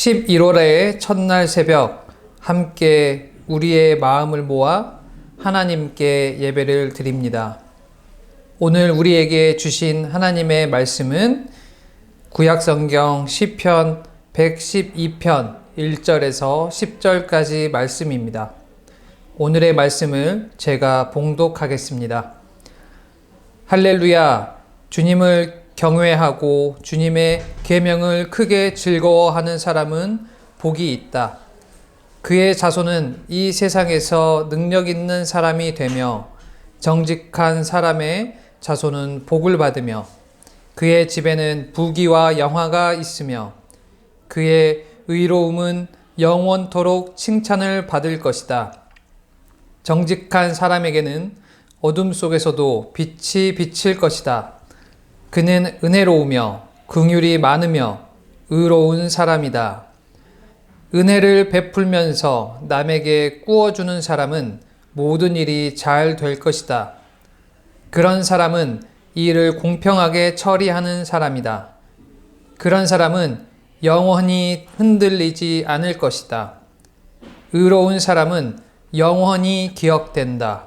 11월의 첫날 새벽 함께 우리의 마음을 모아 하나님께 예배를 드립니다. 오늘 우리에게 주신 하나님의 말씀은 구약성경 시편 112편 1절에서 10절까지 말씀입니다. 오늘의 말씀을 제가 봉독하겠습니다. 할렐루야! 주님을 경외하고 주님의 계명을 크게 즐거워하는 사람은 복이 있다. 그의 자손은 이 세상에서 능력 있는 사람이 되며 정직한 사람의 자손은 복을 받으며 그의 집에는 부귀와 영화가 있으며 그의 의로움은 영원토록 칭찬을 받을 것이다. 정직한 사람에게는 어둠 속에서도 빛이 비칠 것이다. 그는 은혜로우며 긍휼이 많으며 의로운 사람이다. 은혜를 베풀면서 남에게 꾸어주는 사람은 모든 일이 잘 될 것이다. 그런 사람은 이 일을 공평하게 처리하는 사람이다. 그런 사람은 영원히 흔들리지 않을 것이다. 의로운 사람은 영원히 기억된다.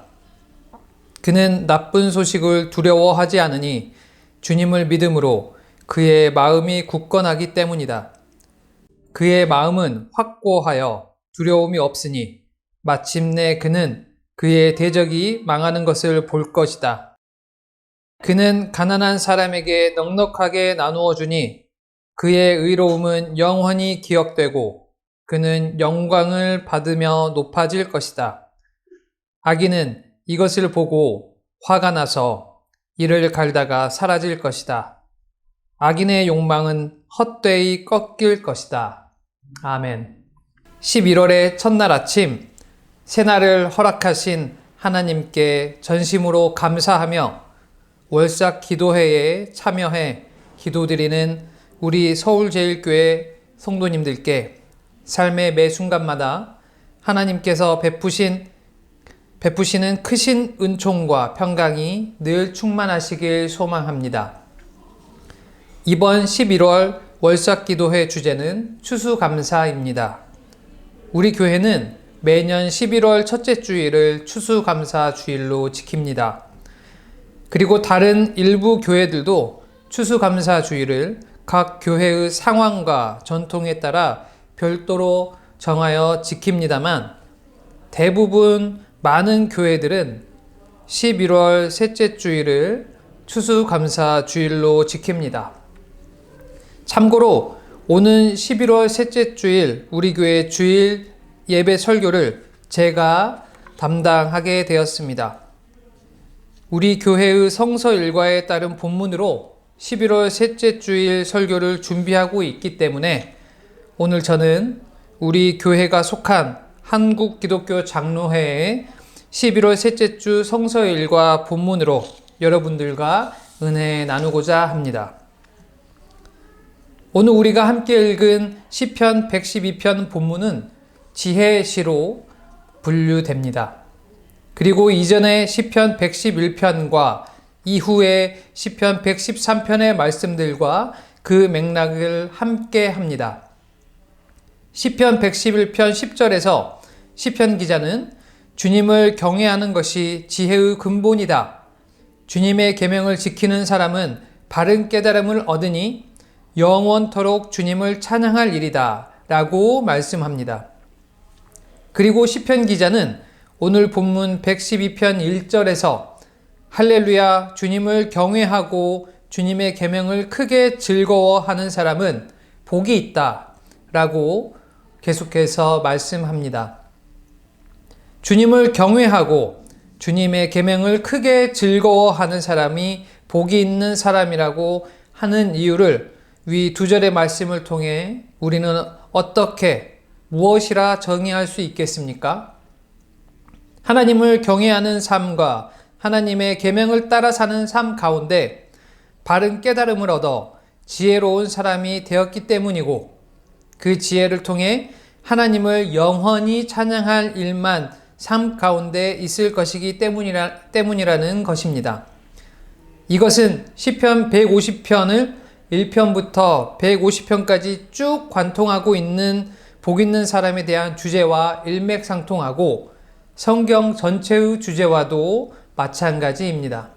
그는 나쁜 소식을 두려워하지 않으니 주님을 믿음으로 그의 마음이 굳건하기 때문이다. 그의 마음은 확고하여 두려움이 없으니 마침내 그는 그의 대적이 망하는 것을 볼 것이다. 그는 가난한 사람에게 넉넉하게 나누어 주니 그의 의로움은 영원히 기억되고 그는 영광을 받으며 높아질 것이다. 악인은 이것을 보고 화가 나서 이를 갈다가 사라질 것이다. 악인의 욕망은 헛되이 꺾일 것이다. 아멘. 11월의 첫날 아침, 새날을 허락하신 하나님께 전심으로 감사하며 월삭 기도회에 참여해 기도드리는 우리 서울제일교회 성도님들께 삶의 매 순간마다 하나님께서 베푸시는 크신 은총과 평강이 늘 충만하시길 소망합니다. 이번 11월 월삭기도회 주제는 추수감사입니다. 우리 교회는 매년 11월 첫째 주일을 추수감사 주일로 지킵니다. 그리고 다른 일부 교회들도 추수감사 주일을 각 교회의 상황과 전통에 따라 별도로 정하여 지킵니다만 대부분 많은 교회들은 11월 셋째 주일을 추수감사 주일로 지킵니다. 참고로 오는 11월 셋째 주일 우리 교회 주일 예배 설교를 제가 담당하게 되었습니다. 우리 교회의 성서 일과에 따른 본문으로 11월 셋째 주일 설교를 준비하고 있기 때문에 오늘 저는 우리 교회가 속한 한국기독교 장로회의 11월 셋째 주 성서일과 본문으로 여러분들과 은혜 나누고자 합니다. 오늘 우리가 함께 읽은 시편 112편 본문은 지혜시로 분류됩니다. 그리고 이전의 시편 111편과 이후의 시편 113편의 말씀들과 그 맥락을 함께 합니다. 시편 111편 10절에서 시편 기자는 주님을 경외하는 것이 지혜의 근본이다. 주님의 계명을 지키는 사람은 바른 깨달음을 얻으니 영원토록 주님을 찬양할 일이다 라고 말씀합니다. 그리고 시편 기자는 오늘 본문 112편 1절에서 할렐루야 주님을 경외하고 주님의 계명을 크게 즐거워하는 사람은 복이 있다 라고 계속해서 말씀합니다. 주님을 경외하고 주님의 계명을 크게 즐거워하는 사람이 복이 있는 사람이라고 하는 이유를 위 두 절의 말씀을 통해 우리는 어떻게 무엇이라 정의할 수 있겠습니까? 하나님을 경외하는 삶과 하나님의 계명을 따라 사는 삶 가운데 바른 깨달음을 얻어 지혜로운 사람이 되었기 때문이고 그 지혜를 통해 하나님을 영원히 찬양할 일만 삶 가운데 있을 것이기 때문이라는 것입니다. 이것은 시편 150편을 1편부터 150편까지 쭉 관통하고 있는 복 있는 사람에 대한 주제와 일맥상통하고 성경 전체의 주제와도 마찬가지입니다.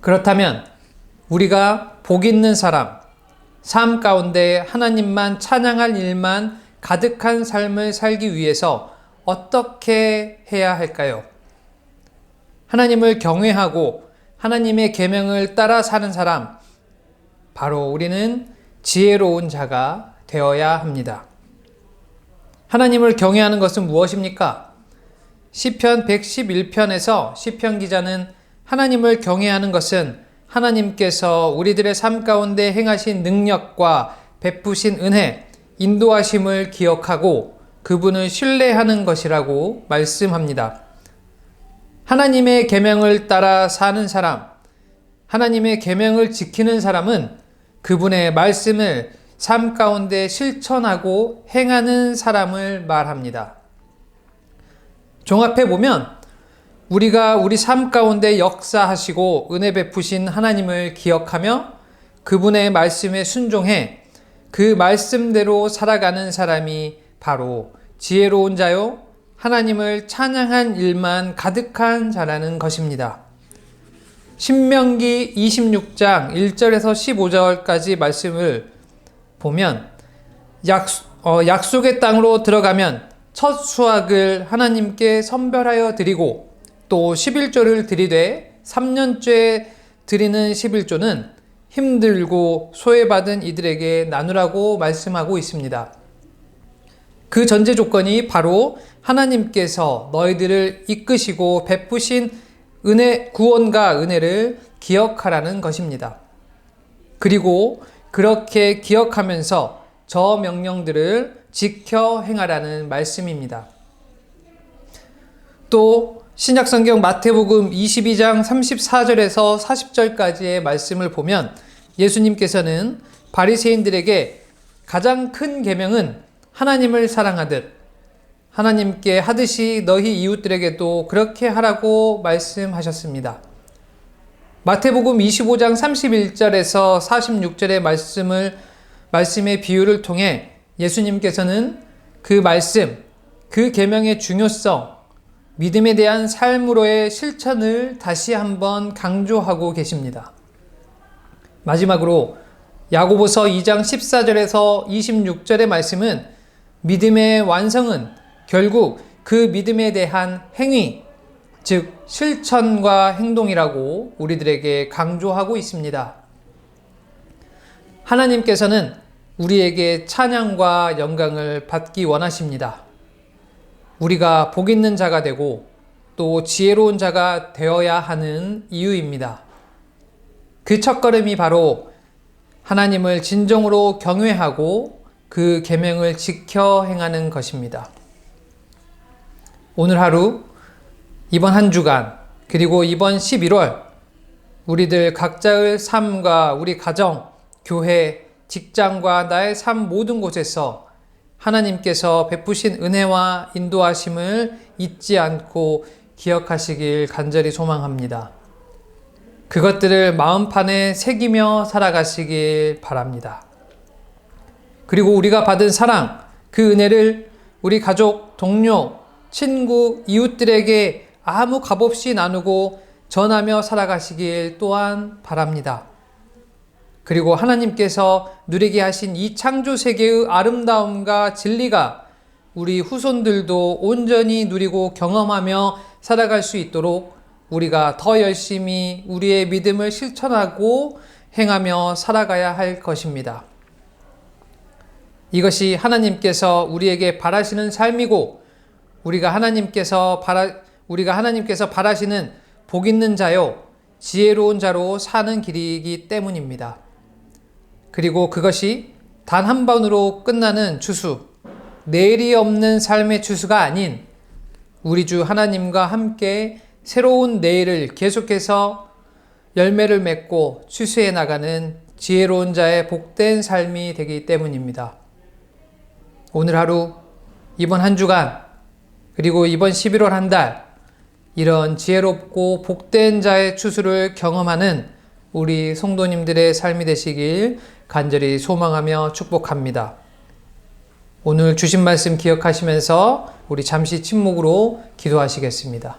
그렇다면 우리가 복 있는 사람, 삶 가운데 하나님만 찬양할 일만 가득한 삶을 살기 위해서 어떻게 해야 할까요? 하나님을 경외하고 하나님의 계명을 따라 사는 사람, 바로 우리는 지혜로운 자가 되어야 합니다. 하나님을 경외하는 것은 무엇입니까? 시편 111편에서 시편 기자는 하나님을 경외하는 것은 하나님께서 우리들의 삶 가운데 행하신 능력과 베푸신 은혜, 인도하심을 기억하고 그분을 신뢰하는 것이라고 말씀합니다. 하나님의 계명을 따라 사는 사람, 하나님의 계명을 지키는 사람은 그분의 말씀을 삶 가운데 실천하고 행하는 사람을 말합니다. 종합해 보면 우리가 우리 삶 가운데 역사하시고 은혜 베푸신 하나님을 기억하며 그분의 말씀에 순종해 그 말씀대로 살아가는 사람이 바로 지혜로운 자요, 하나님을 찬양한 일만 가득한 자라는 것입니다. 신명기 26장 1절에서 15절까지 말씀을 보면 약속의 땅으로 들어가면 첫 수확을 하나님께 선별하여 드리고 또 11조를 드리되 3년째 드리는 11조는 힘들고 소외받은 이들에게 나누라고 말씀하고 있습니다. 그 전제 조건이 바로 하나님께서 너희들을 이끄시고 베푸신 은혜, 구원과 은혜를 기억하라는 것입니다. 그리고 그렇게 기억하면서 저 명령들을 지켜 행하라는 말씀입니다. 또 신약성경 마태복음 22장 34절에서 40절까지의 말씀을 보면 예수님께서는 바리새인들에게 가장 큰 계명은 하나님을 사랑하듯 하나님께 하듯이 너희 이웃들에게도 그렇게 하라고 말씀하셨습니다. 마태복음 25장 31절에서 46절의 말씀의 비유를 통해 예수님께서는 그 말씀, 그 계명의 중요성, 믿음에 대한 삶으로의 실천을 다시 한번 강조하고 계십니다. 마지막으로 야고보서 2장 14절에서 26절의 말씀은 믿음의 완성은 결국 그 믿음에 대한 행위, 즉 실천과 행동이라고 우리들에게 강조하고 있습니다. 하나님께서는 우리에게 찬양과 영광을 받기 원하십니다. 우리가 복 있는 자가 되고 또 지혜로운 자가 되어야 하는 이유입니다. 그 첫걸음이 바로 하나님을 진정으로 경외하고 그 계명을 지켜 행하는 것입니다. 오늘 하루, 이번 한 주간, 그리고 이번 11월 우리들 각자의 삶과 우리 가정, 교회, 직장과 나의 삶 모든 곳에서 하나님께서 베푸신 은혜와 인도하심을 잊지 않고 기억하시길 간절히 소망합니다. 그것들을 마음판에 새기며 살아가시길 바랍니다. 그리고 우리가 받은 사랑, 그 은혜를 우리 가족, 동료, 친구, 이웃들에게 아무 값없이 나누고 전하며 살아가시길 또한 바랍니다. 그리고 하나님께서 누리게 하신 이 창조 세계의 아름다움과 진리가 우리 후손들도 온전히 누리고 경험하며 살아갈 수 있도록 우리가 더 열심히 우리의 믿음을 실천하고 행하며 살아가야 할 것입니다. 이것이 하나님께서 우리에게 바라시는 삶이고 우리가 하나님께서 바라시는 복 있는 자요 지혜로운 자로 사는 길이기 때문입니다. 그리고 그것이 단 한 번으로 끝나는 추수, 내일이 없는 삶의 추수가 아닌 우리 주 하나님과 함께 새로운 내일을 계속해서 열매를 맺고 추수해 나가는 지혜로운 자의 복된 삶이 되기 때문입니다. 오늘 하루, 이번 한 주간, 그리고 이번 11월 한 달, 이런 지혜롭고 복된 자의 추수를 경험하는 우리 성도님들의 삶이 되시길 간절히 소망하며 축복합니다. 오늘 주신 말씀 기억하시면서 우리 잠시 침묵으로 기도하시겠습니다.